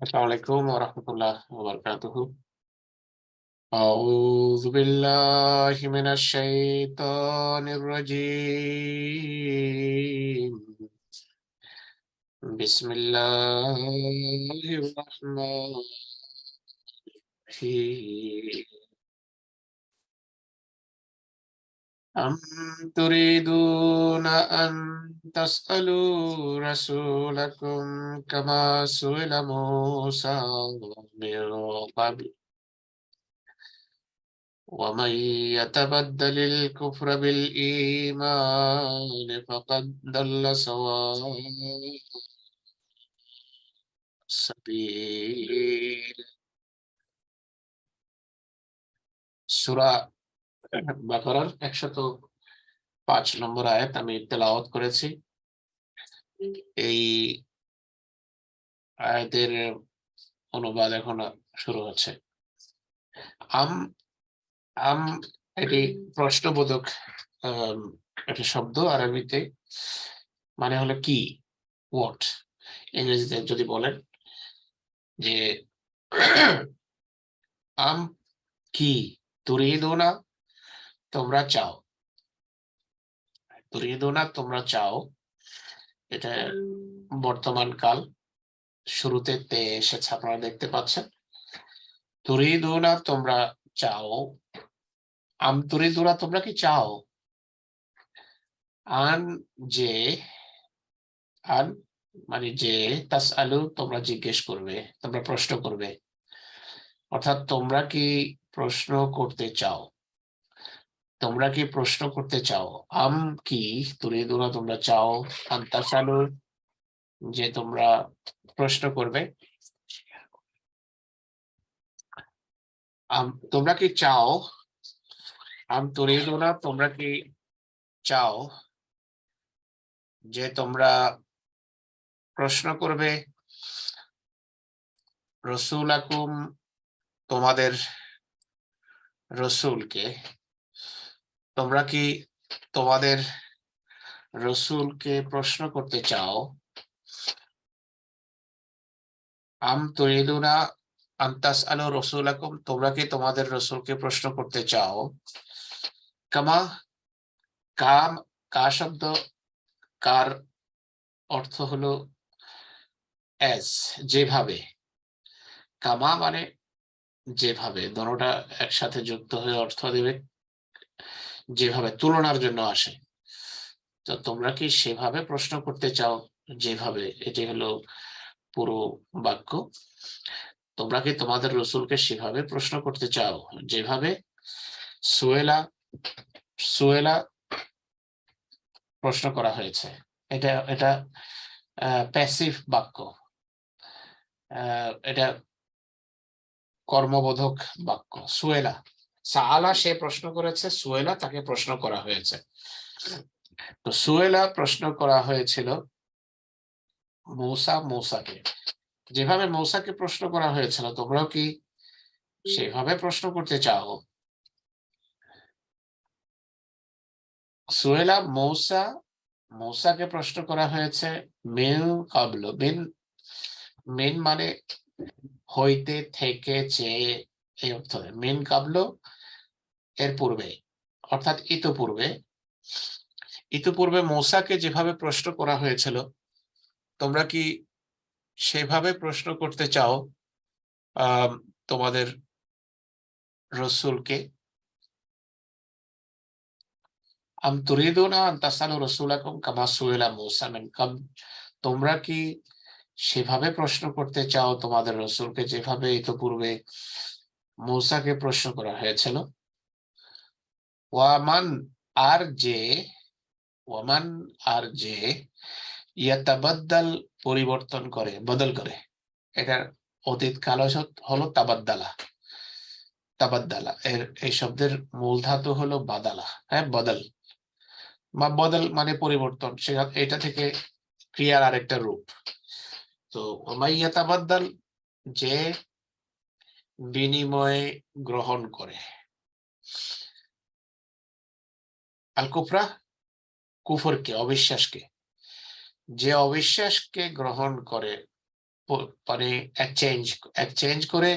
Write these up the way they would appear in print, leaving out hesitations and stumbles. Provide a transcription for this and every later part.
আসসালামু আলাইকুম ওয়া রাহমাতুল্লাহি ওয়া বারাকাতুহু। আউযু বিল্লাহি মিনাশ শাইতানির রাজীম। বিসমিল্লাহির রাহমানির রাহিম। আম তুরিদুনা আন তাসআলু রাসূলাকুম কামা সুইলা মূসা মির ক্বাবল ومن يتبدل الكفر بالإيمان فقد ضل سواء السبيل। সূরা বাকারার 105 নম্বর আয়াত আমি তেলাওয়াত করেছি। এই আয়াতের অনুবাদ এখন শুরু হচ্ছে। আম আম এটি প্রশ্নবোধক একটা শব্দ আরবিতে, মানে হলো কি, হোয়াট। ইংরেজিতে যদি বলেন যে আম কি তুরিদুনা, তোমরা চাও, তুরিদুনা তোমরা চাও, এটা বর্তমান কাল, শুরুতে তে এসেছে, আপনারা দেখতে পাচ্ছেন। তুরিদুনা তোমরা চাও, আম তুরিদুনা তোমরা কি চাও, আন যে, আন মানে যে, তাস আলু তোমরা জিজ্ঞেস করবে, তোমরা প্রশ্ন করবে, অর্থাৎ তোমরা কি প্রশ্ন করতে চাও, তোমরা কি প্রশ্ন করতে চাও। আম কি তুরিদুনা তোমরা চাও, আন তাস আলু যে তোমরা প্রশ্ন করবে, তোমরা কি চাও, আম তুরিদুনা তোমরা কি চাও যে তোমরা প্রশ্ন করবে রসুলাকুম তোমাদের রসুলকে, তোমরা কি তোমাদের রসুলকে প্রশ্ন করতে চাও। আম তুরিদুনা আন্তাস আলো রসুলাকুম তোমরা কি তোমাদের রসুলকে প্রশ্ন করতে চাও। কামা, কাম, কা শব্দ, কার অর্থ হলো অ্যাজ, যেভাবে। কামা মানে যেভাবে, দোনোটা একসাথে যুক্ত হয়ে অর্থ দেবে যেভাবে, তুলনার জন্য আসে। তো তোমরা কি সেভাবে প্রশ্ন করতে চাও যেভাবে, এটি হলো পুরো বাক্য। তোমরা কি তোমাদের রসুলকে সেভাবে প্রশ্ন করতে চাও যেভাবে সুয়েলা, সুয়েলা প্রশ্ন করা হয়েছে। এটা এটা প্যাসিভ বাক্য, এটা কর্মবোধক বাক্য। সুয়েলা, সাআলা সে প্রশ্ন করেছে, সুয়েলা তাকে প্রশ্ন করা হয়েছে। তো সুয়েলা প্রশ্ন করা হয়েছিল মূসাকে, যেভাবে মূসাকে প্রশ্ন করা হয়েছিল তোমরাও কি সেভাবে প্রশ্ন করতে চাও। সুয়েলা মূসাকে প্রশ্ন করা হয়েছে মিন কাবল, মিন, মিন মানে হইতে, থেকে, চেয়ে, এই অর্থ। মিন কাবল এর পূর্বে, অর্থাৎ ইতপূর্বে, ইতপূর্বে মূসাকে যেভাবে প্রশ্ন করা হয়েছিল তোমরা কি সেভাবে প্রশ্ন করতে চাও তোমাদের রসুলকে। আম তুরিদুনা আন তাসআলু রাসূলাকুম কামা সুইলা মূসা মিন ক্বাবল, তোমরা কি সেভাবে প্রশ্ন করতে চাও তোমাদের রসুলকে যেভাবে ইতপূর্বে মূসাকে প্রশ্ন করা হয়েছিল। ওয়ামান, আর যে, ওয়ামান আর যে, ইয়াতাবাদ্দাল পরিবর্তন করে, বদল করে, এটার অতীত কাল হলো তাবাদ্দালা। তাবাদ্দালা এর এই শব্দের মূল ধাতু হলো বাদালা, হ্যাঁ বদল, বা বদল মানে পরিবর্তন, সেখানে এটা থেকে ক্রিয়ার আরেকটা রূপ। তো ওমাইয়া তাবাদ্দাল যে বিনিময় গ্রহণ করে, আল কুফরা কুফরকে, অবিশ্বাসকে, যে অবিশ্বাসকে গ্রহণ করে, মানে এক্সচেঞ্জ করে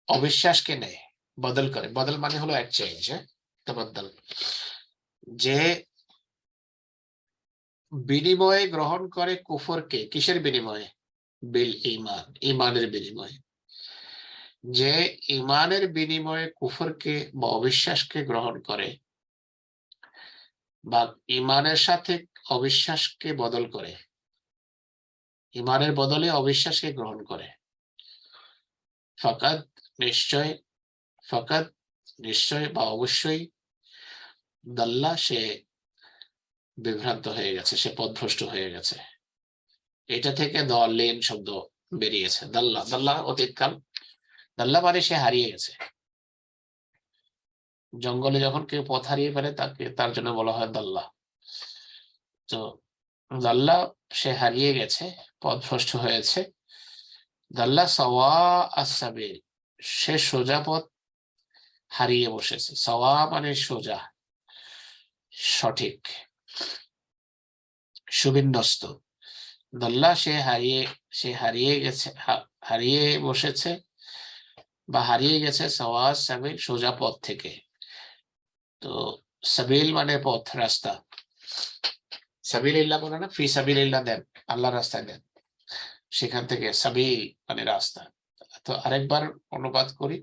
অবিশ্বাসকে নেয়, বদল করে। বদল মানে হলো এক্সচেঞ্জ, তাবাদ্দাল, যে বিনিময়ে গ্রহণ করে কুফরকে। কিসের বিনিময়ে? বিল ঈমান, ঈমানের বিনিময়ে। যে ঈমানের বিনিময়ে কুফরকে বা অবিশ্বাসকে গ্রহণ করে, বা ঈমানের সাথে অবিশ্বাসকে বদল করে, ঈমানের বদলে অবিশ্বাসকে গ্রহণ করে, ফাকাদ, নিশ্চয়, ফাকাদ, নিশ্চয় বা অবশ্যই, দাল্লা, সে বিভ্রান্ত হয়ে গেছে, সে পথভ্রষ্ট হয়ে গেছে। এটা থেকে দলিন শব্দ বেরিয়েছে। দাল্লা, দাল্লা অতীতকাল, দাল্লা মানে সে হারিয়ে গেছে। জঙ্গলে যখন কেউ পথ হারিয়ে ফেলে তাকে, তার জন্য বলা হয় দাল্লা। তো দাল্লা, সে হারিয়ে গেছে, পথভ্রষ্ট হয়েছে। দাল্লা সাওয়া আস-সাবিল, সে সোজা পথ হারিয়ে বসেছে। সাওয়া মানে সোজা, সঠিক, সুবিন্যস্ত। দাল্লা, সে হারিয়ে গেছে, হারিয়ে বসেছে বা হারিয়ে গেছে সাওয়া সাবিল, সোজা পথ থেকে। তো সাবিল মানে পথ, রাস্তা। সাবিলিল্লাহ বলে না, ফি সাবিলিল্লাহ দেন, আল্লাহর রাস্তায় দেন, সেখান থেকে সাবিল মানে রাস্তা। তো আরেকবার অনুবাদ করি।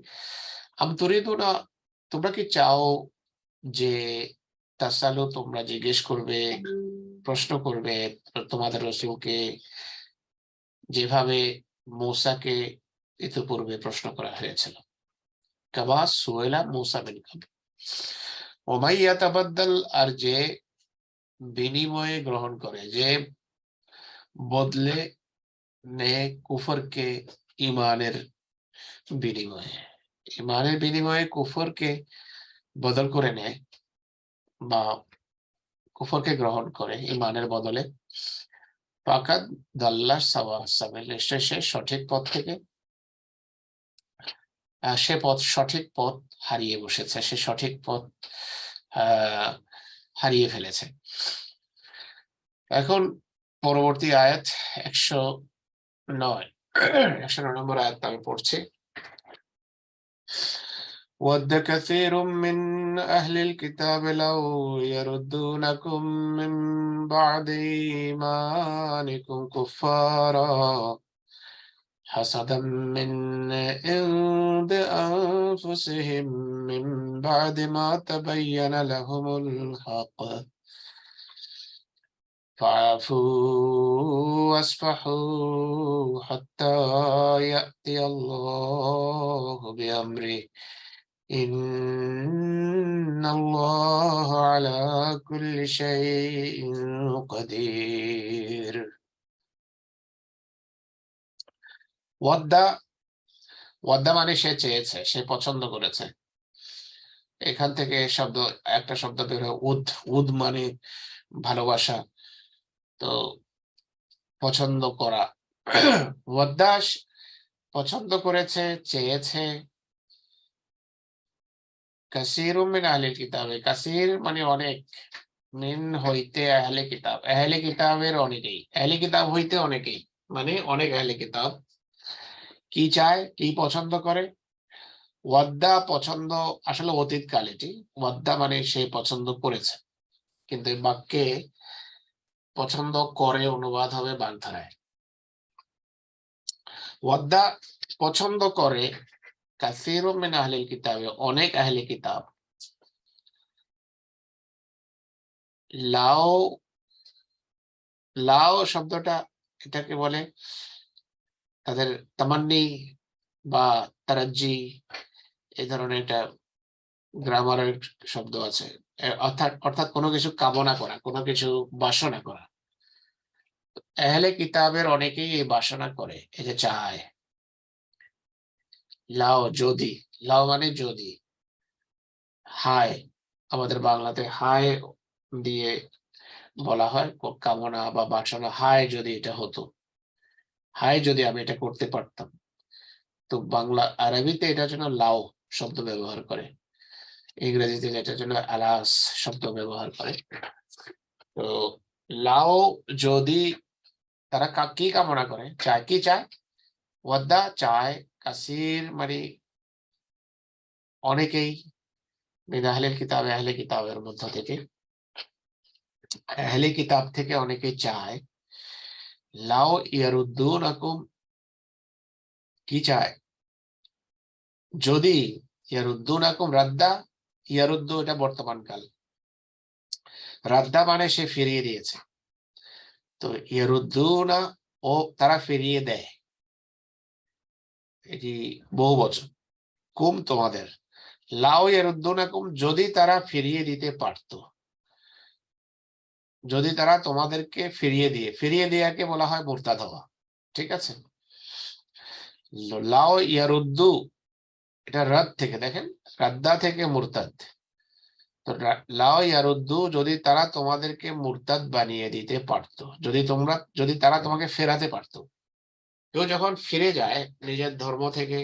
আমতুরিদুনা, তোমরা কি চাও যে, তাসালু, তোমরা জিজ্ঞেস করবে, প্রশ্ন করবে তোমাদের রাসূলকে, যেভাবে মূসাকে ইতিপূর্বে প্রশ্ন করা হয়েছিল। কামা সুয়েলা মূসা বিন কাবল। ওমাই ইয়াতাবাদ্দাল, আর যে বিনিময়ে গ্রহণ করে, যে বদলে নেয় কুফরকে ঈমানের বিনিময়ে, ঈমানের বিনিময়ে কুফরকে বদল করে নেয় বা কুফরকে গ্রহণ করে ঈমানের বদলে, ফাকাদ দাল্লা সাওয়া সাবিল, নিশ্চয় সে সঠিক পথ থেকে, সঠিক পথ হারিয়ে বসেছে, সে সঠিক পথ হারিয়ে ফেলেছে। এখন পরবর্তী আয়াত 109, 109 নম্বর আয়াত আমি পড়ছি। ود كثير من أهل الكتاب لو يردونكم من بعد إيمانكم كفارا حسدا من عند أنفسهم من بعد ما تبين لهم الحق فاعفوا واصفحوا حتى يأتي الله بأمره إن الله على كل شيء قدير। ওয়াদ্দা, ওয়াদ্দা মানে সে চেয়েছে, সে পছন্দ করেছে। এখান থেকে একটা শব্দ বের হয় উদ, উদ মানে ভালোবাসা। তো পছন্দ করা, ওয়াদ্দা পছন্দ করেছে, চেয়েছে। কাসীরুম মিন আহলিল কিতাবে, কাসীর মানে অনেক, মিন হইতে, আহলে কিতাব, আহলে কিতাবের অনেকেই, আহলে কিতাব হইতে অনেকেই, মানে অনেক আহলে কিতাব কি চায়, কি পছন্দ করে। ওয়াদ্দা পছন্দ, আসলে অতীতকাল এটি। ওয়াদ্দা মানে সে পছন্দ করেছে, কিন্তু এই বাক্যে পছন্দ করে অনুবাদ হবে বাগধারায়। ওয়াদ্দা পছন্দ করে, কাসীরুম মিন আহলিল কিতাবে, অনেক আহলে কিতাব, লাও, লাও শব্দটা এটাকে বলে তাদের তামান্নি বা তারাজ্জি, এই ধরনের একটা গ্রামারের শব্দ আছে। অর্থাৎ অর্থাৎ কোনো কিছু কামনা করা, কোনো কিছু বাসনা করা। আহলে কিতাবের অনেকেই এই বাসনা করে, এই যে চায়। লাও যদি, লাও মানে যদি, হায়, আমাদের বাংলাতে হায় দিয়ে বলা হয় কামনা বা বাসনা। হায় যদি এটা হতো, হায় যদি আমি এটা করতে পারতাম। তো বাংলা, আরবিতে এটার জন্য লাও শব্দ ব্যবহার করে, ইংরেজিতে এটার জন্য আলাস শব্দ ব্যবহার করে। তো লাও যদি তারা কি কামনা করে, চায়, কি চায়? ওয়াদ্দা চায়, কাসির মানে অনেকেই, মিন আহলিল কিতাব, আহলে কিতাবের মধ্য থেকে, আহলে কিতাব থেকে অনেকেই চায়, লাও ইয়ারুদ্দুনাকুম, কি চায়? যদি ইয়ারুদ্দুনাকুম, রাদ্দা, ইয়ারুদ্দু এটা বর্তমান কাল, রাদ্দা মানে সে ফিরিয়ে দিয়েছে, তো ইয়ারুদ্দুনা ও তারা ফিরিয়ে দেয়, এটি বহু বচন, কুম তোমাদের, লাও ইয়ারুদ্দুনাকুম যদি তারা ফিরিয়ে দিতে পারতো, যদি তারা তোমাদেরকে ফিরিয়ে দেয়াকে বলা হয় মুরতাদ হওয়া, ঠিক আছে? লাও ইয়ারুদ্দু এটা রাদ থেকে, দেখেন রাদ্দা থেকে মুরতাদ, তো লাও ইয়ারুদ্দু যদি তারা তোমাদেরকে মুরতাদ বানিয়ে দিতে পারতো, যদি তারা তোমাকে ফেরাতে পারতো। কেউ যখন ফিরে যায় নিজের ধর্ম থেকে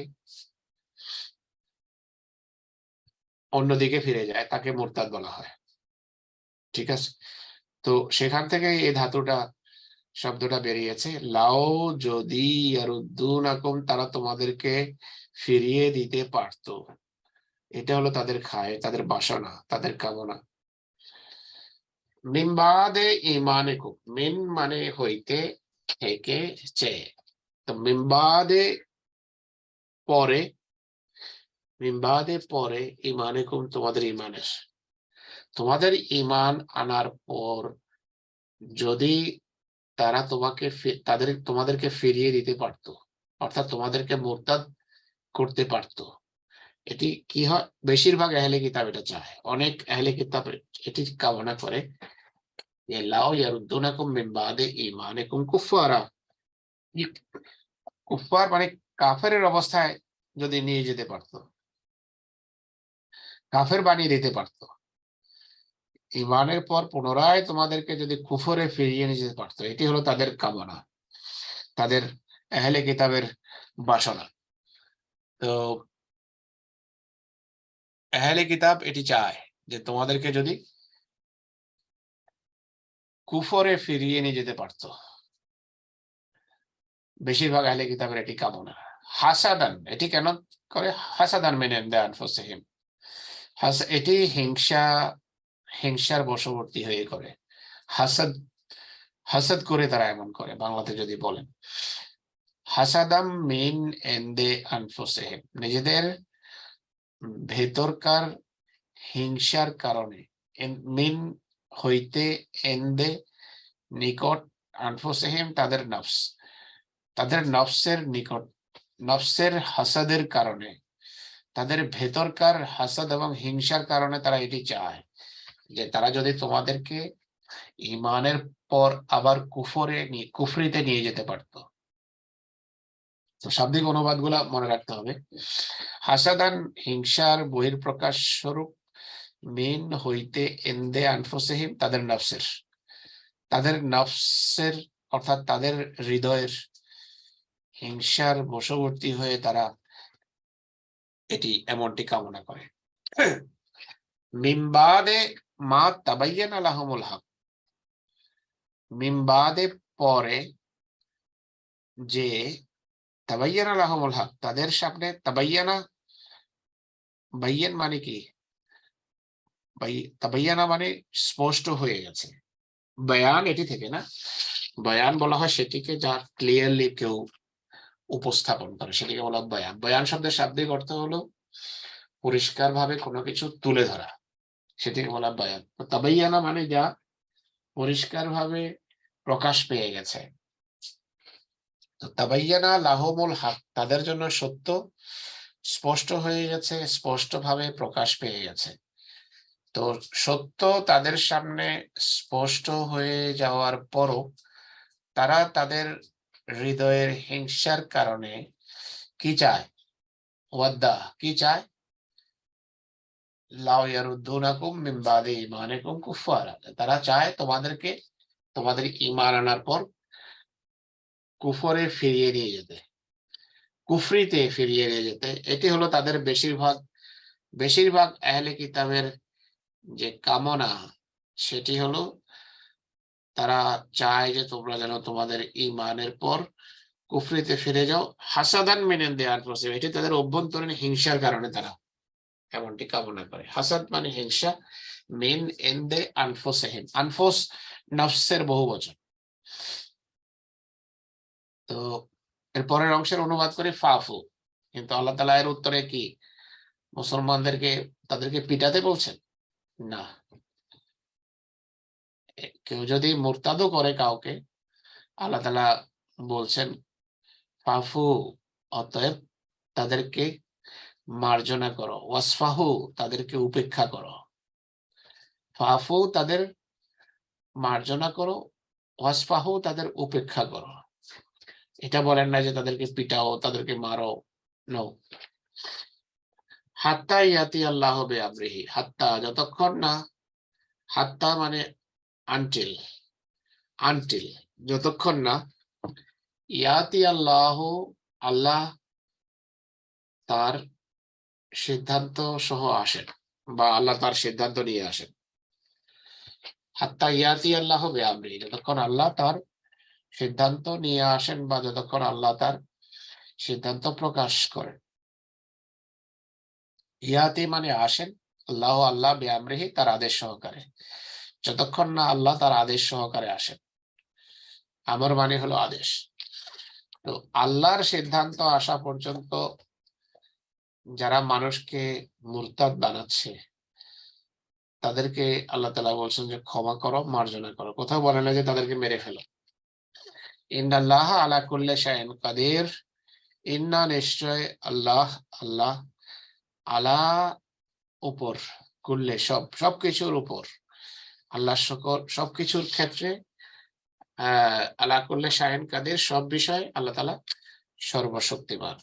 অন্যদিকে ফিরে যায়, তাকে মুরতাদ বলা হয়, ঠিক আছে? তো সেখান থেকে এই ধাতুটা, শব্দটা বেরিয়েছে, লাও যদি ইয়ারুদ্দুনাকুম তারা তোমাদেরকে ফিরিয়ে দিতে পারতো, এটা হলো তাদের খায়, তাদের বাসনা, তাদের কামনা। মিন বাদে ঈমানিকুম, মিন মানে হইতে, থেকে, চেয়ে, তো মিন বাদে পরে, মিন বাদে পরে, ঈমানিকুম তোমাদের ঈমানের, তোমাদের ঈমান আনার পর যদি তারা তোমাদেরকে ফিরিয়ে দিতে পারতো, অর্থাৎ তোমাদেরকে মুরতাদ করতে পারতো, এটি কি হয়, বেশিরভাগ আহলে কিতাব এটা চায়, অনেক আহলে কিতাব এটি কামনা করে, যে লাও ইয়ারুদ্দুনাকুম মিন বাদে ঈমানিকুম কুফারা, কুফার মানে কাফেরের অবস্থায় যদি নিয়ে যেতে পারতো, কাফের বানিয়ে দিতে পারতো, ঈমানের পর পুনরায় তোমাদেরকে যদি কুফরে ফিরিয়ে নিয়ে যেতে পারতো, এটি হলো তাদের কামনা, তাদের আহলে কিতাবের বাসনা। তো আহলে কিতাব এটি চায় যে তোমাদেরকে যদি কুফরে ফিরিয়ে নিয়ে যেতে পারতো, বেশিরভাগ আহলে কিতাবের এটি কামনা। হাসাদান, এটি কেন করে? হাসাদান মিন ইনদি আনফুসিহিম, এটি হিংসার বশবর্তী হয়ে করে, হাসাদ, হাসাদ করে তারা এমন করে, বাংলাতে যদি বলেন হাসাদাম মিন ইনদি আনফুসিহিম, নিজেদের ভেতরকার হিংসার কারণে, মিন হইতে, ইনদে নিকট, আনফুসিহিম তাদের নফস, তাদের নফসের নিকট, নফসের হাসাদের কারণে, তাদের ভেতরকার হাসাদ এবং হিংসার কারণে তারা এটি চায় যে তারা যদি তোমাদেরকে ঈমানের পর আবার কুফরিতে নিয়ে যেতে পারতো। তো শাব্দিক অনুবাদ গুলা মনে রাখতে হবে। হাসাদান হিংসার বহির্প্রকাশ স্বরূপ, মিন হইতে, ইনদে আনফুসিহিম তাদের নফসের অর্থাৎ তাদের হৃদয়ের হিংসার বশবর্তী হয়ে তারা এটি এমনটি কামনা করে। মিন বাদে মা তাবায়্যানা লাহুমুল হক, মিন বাদে পরে যে, তাবায়্যানা লাহুমুল হক তাদের সামনে, তাবায়্যানা, বাইয়ান মানে কি, তাবায়্যানা মানে স্পষ্ট হয়ে গেছে, বয়ান এটি থেকে না, বয়ান বলা হয় সেটিকে যা ক্লিয়ারলি কেউ উপস্থাপন করে, সেটিকে বলা হয় বয়ান। বয়ান শব্দের শাব্দিক অর্থ হলো পরিষ্কার ভাবে কোনো কিছু তুলে ধরা, সেটিকে বলা বয়ান। তাবায়্যানা মানে যা পরিষ্কার ভাবে প্রকাশ পেয়ে গেছে। তো তাবায়্যানা লাহুমুল হক তাদের জন্য সত্য স্পষ্ট হয়ে গেছে, স্পষ্ট ভাবে প্রকাশ পেয়ে গেছে। তো সত্য তাদের সামনে স্পষ্ট হয়ে যাওয়ার পরও তারা তাদের হৃদয়ের হিংসার কারণে কি চায়, ওয়াদ্দা কি চায়, লাউ ইয়ারুদ্দুনাকুম মিন বাদি ঈমানিকুম কুফারা, তারা চায় তোমাদেরকে তোমাদের ঈমান আনার পর কুফরে ফিরিয়ে নিয়ে যেতে, কুফরিতে ফিরিয়ে নিয়ে যেতে। এটি হলো তাদের বেশিরভাগ আহলে কিতাবের যে কামনা, সেটি হলো তারা চায় যে তোমরা যেন তোমাদের ঈমানের পর কুফরিতে ফিরে যাও, হাসাদান মিন ইনদি আনফুসিহিম, এটি তাদের অভ্যন্তরীণ হিংসার কারণে তারা এমনটি কামনা করে। হাসাদ মানে হিংসা, মিন ইনদি আনফুসিহিম, আনফুস নফসের বহুবচন। তো এর পরের অংশের অনুবাদ করে ফাফু, কিন্তু আল্লাহ তাআলা এর উত্তরে কি মুসলমানদেরকে তাদেরকে পিটাতে বলছেন? না। কেউ যদি মুরতাদও করে কাউকে, আল্লাহ তাআলা বলছেন ফাফু, অতএব তাদেরকে মার্জনা করো, ওয়াসফাহু তাদেরকে উপেক্ষা করো। ফাফু তাদের মার্জনা করো, ওয়াসফাহু তাদের উপেক্ষা করো। এটা বলেন না যে তাদেরকে পিটাও, তাদেরকে মারো। নো। হাত্তা ইয়াতি আল্লাহ বিআমরিহি, হাত্তা যতক্ষণ না, হাত্তা মানে আনটিল, আনটিল যতক্ষণ না, ইয়াতি আল্লাহ আল্লাহ তার সিদ্ধান্ত সহ আসেন, বা আল্লাহ তার সিদ্ধান্ত নিয়ে আসেন। হাত্তা ইয়াতি আল্লাহ বিআমরিহি, যতক্ষণ আল্লাহ তার সিদ্ধান্ত নিয়ে আসেন, বা যতক্ষণ আল্লাহ তার সিদ্ধান্ত প্রকাশ করেন। ইয়াতি মানে আসেন, আল্লাহ আল্লাহ বিআমরিহি তার আদেশ সহকারে, যতক্ষণ না আল্লাহ তার আদেশ সহকারে আসেন। আমর মানে হলো আদেশ। তো আল্লাহর সিদ্ধান্ত আসা পর্যন্ত যারা মানুষকে মুরতাদ বানাচ্ছে তাদেরকে আল্লাহ তাআলা বলছেন যে ক্ষমা করো, মার্জনা করো। কোথাও বলে না যে তাদেরকে মেরে ফেলো। ইন্নাল্লাহা আলা কুল্লি শাইইন কাদির, ইন্না নিশ্চয় আল্লাহ, আল্লাহ আলা উপর, কুল্লে সবকিছুর উপর, আল্লাহ সকল সবকিছুর ক্ষেত্রে, আলা কুল্লি শাইইন কাদির সব বিষয় আল্লাহ তাআলা সর্বশক্তিমান।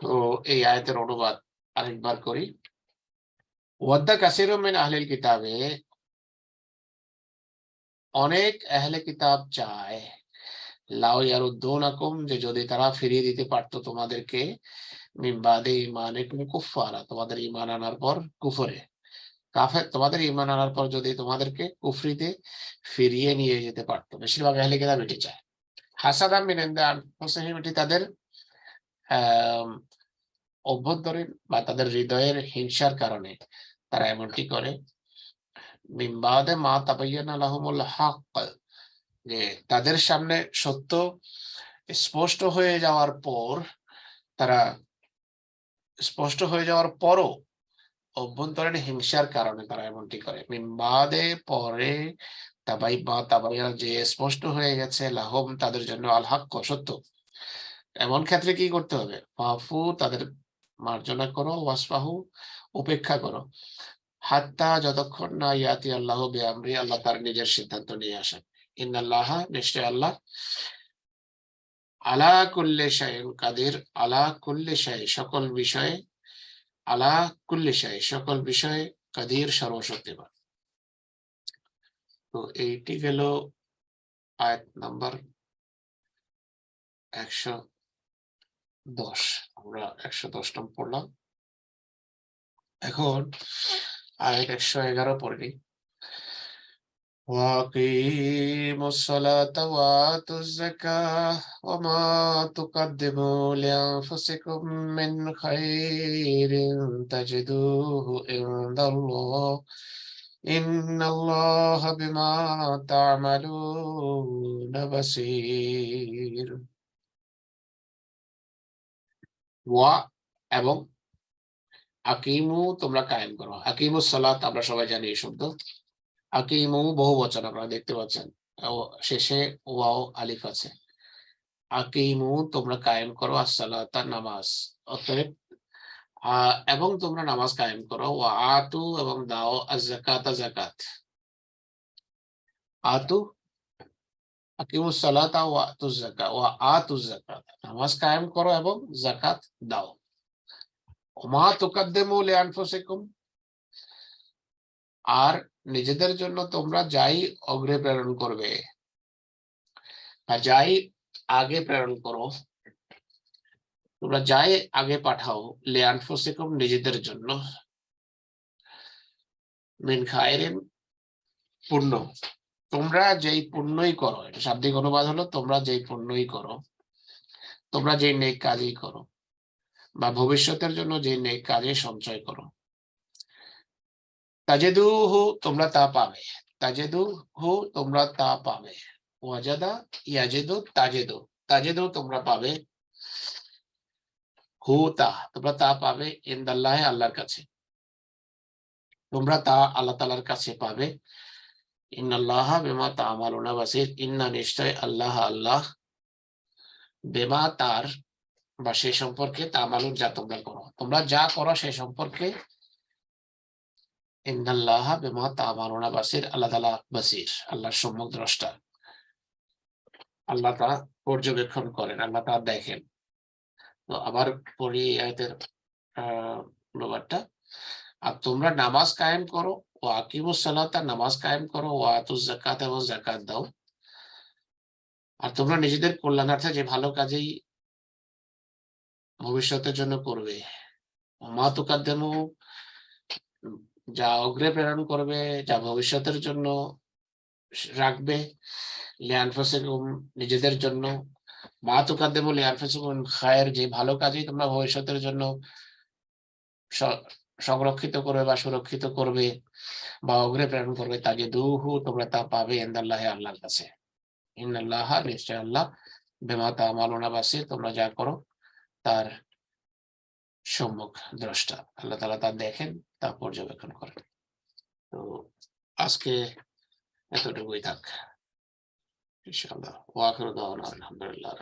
তো এই আয়াতের অনুবাদ আরেকবার করি। ওয়াদ্দা কাসীরুম মিন আহলিল কিতাবে, অনেক আহলে কিতাব চায়, লাউ ইয়ারুদ্দুনাকুম, যে যদি তারা ফিরিয়ে দিতে পারতো তোমাদেরকে, মিন বাদি ঈমানিকুম কুফফারা, তোমাদের ঈমান আনার পর কুফরে, কাফের, তোমাদের ঈমান আনার পর যদি তোমাদেরকে কুফরিতে ফিরিয়ে নিয়ে যেতে পারতো। বেশিরভাগ আহলে কিতাব এটি চায়। হাসাদাম মিন ইনদি আনফুসিহিম, এটি তাদের আহ অভ্যন্তরীণ বা তাদের হৃদয়ের হিংসার কারণে তারা এমনটি করে। মিন বাদে মা তাবায়্যানা লাহুমুল হক, যে তাদের সামনে সত্য স্পষ্ট হয়ে যাওয়ার পর, তারা স্পষ্ট হয়ে যাওয়ার পরও অভ্যন্তরীণ হিংসার কারণে তারা এমনটি করে। মিন বাদে পরে, তাবাইয়া যে স্পষ্ট হয়ে গেছে, লাহুম তাদের জন্য আল হক সত্য, এমন ক্ষেত্রে কি করতে হবে? ফাফু তাদের মার্জনা করো, ওয়াসফাহু উপেক্ষা করো, হাত্তা যতক্ষণ না ইয়াতি আল্লাহ বিআমরি আল্লাহ তার নিজের সিদ্ধান্ত নিয়ে আসেন। ইন্নাল্লাহা নিশ্চয় আল্লাহ, আলা কুল্লি শাইইন কাদির, আলা কুল্লি শাই সকল বিষয়ে, আলা কুল্লি শাই সকল বিষয়ে, কাদির সর্বশক্তিমান। তো এইটি গেল আয়াত নাম্বার 110। আমরা 110 নম্বর পড়লাম। এখন আয়াত 111 পড়ে নিই। وأقيموا الصلاة وآتوا الزكاة وما تقدموا لأنفسكم من خير تجدوه عند الله إن الله بما تعملون بصير। ওয়া এবং আকিমু তোমরা কায়েম করো। আকিমুস সালাত আমরা সবাই জানি এই শব্দ। আকিমু বহু বচন, আপনারা দেখতে পাচ্ছেন শেষে ওয়াও আলিফ আছে। আকিমু তোমরা কায়েম করো, as-সালাতা নামাজ, অতএব এবং তোমরা নামাজ কায়েম করো, ওয়া আতু এবং দাও, আজ-যাকাতা যাকাত। আতু আকিমুস সালাতা ওয়া আতুজ যাকাত, ওয়া আতুজ যাকাত, নামাজ কায়েম করো এবং যাকাত দাও। ওমা তুকাদ্দিমু লিআনফুসিকুম, আর নিজেদের জন্য তোমরা যাই অগ্রে প্রেরণ করবে, আর যাই আগে প্রেরণ করো, তোমরা যাই আগে পাঠাও, লিআনফুসিকুম নিজেদের জন্য, মিন খায়রিন পুণ্য, তোমরা যেই পুণ্যই করো, এটা শাব্দিক অনুবাদ হলো তোমরা যেই পুণ্যই করো, তোমরা যেই নেক কাজই করো, বা ভবিষ্যতের জন্য যে নেক কাজে সঞ্চয় করো, তাজেদুহু তোমরা তা পাবে। তাজেদুহু তোমরা তা পাবে। ওয়াজাদা ইয়াজেদু তাজেদু। তাজেদু তোমরা পাবে। হু তা তোমরা তা পাবে। ইনদাল্লাহে আল্লাহর কাছে। তোমরা তা আল্লাহ তাআলার কাছে পাবে। ইন্নাল্লাহা বিমা তা'মালুনা বাসীর। ইন্না নিশ্চয় আল্লাহ আল্লাহ বিমা তার বা সে সম্পর্কে তা'মালুন যা তোমরা করো, তোমরা যা করো সে সম্পর্কে ইন্নাল্লাহা বিমা তা'মালুনা বাসীর। আল্লাহ তাআলা বাসীর, আল্লাহর সম্যক দ্রষ্টা। আল্লাহ তাআলা পর্যবেক্ষণ করেন, আল্লাহ তাআলা দেখেন। তো আবার পড়ি আয়াতের অনুবাদটা। আর তোমরা নামাজ কায়েম করো, ও আকিমুস সালাতা নামাজ কায়েম করো, ও আতুজ যাকাত এবং যাকাত দাও। আর তোমরা নিজেদের কল্যাণার্থে যে ভালো কাজেই ভবিষ্যতের জন্য করবে। মা তুকাদ্দিমু যা অগ্রে প্রেরণ করবে, যা ভবিষ্যতের জন্য রাখবে, লিআনফুসিকুম নিজেদের জন্য। মা তুকাদ্দিমু লিআনফুসিকুম মিন খায়র যে ভালো কাজই তোমরা ভবিষ্যতের জন্য সংরক্ষিত করবে বা সুরক্ষিত করবে বা অগ্রে প্রেরণ করবে, তাজিদুহু তোমরা তা পাবে ইনদাল্লাহি আল্লাহর কাছে। ইন্নাল্লাহা নিশ্চয় আল্লাহ বিমা তা'মালুনা বাসীর তোমরা যা করো তার সম্যক দ্রষ্টা। আল্লাহ তাআলা তা দেখেন, তা পর্যবেক্ষণ করেন। তো আজকে এতটুকুই থাক ইনশাআল্লাহ। ওয়া আখিরু দাওয়ানা আলহামদুলিল্লাহ।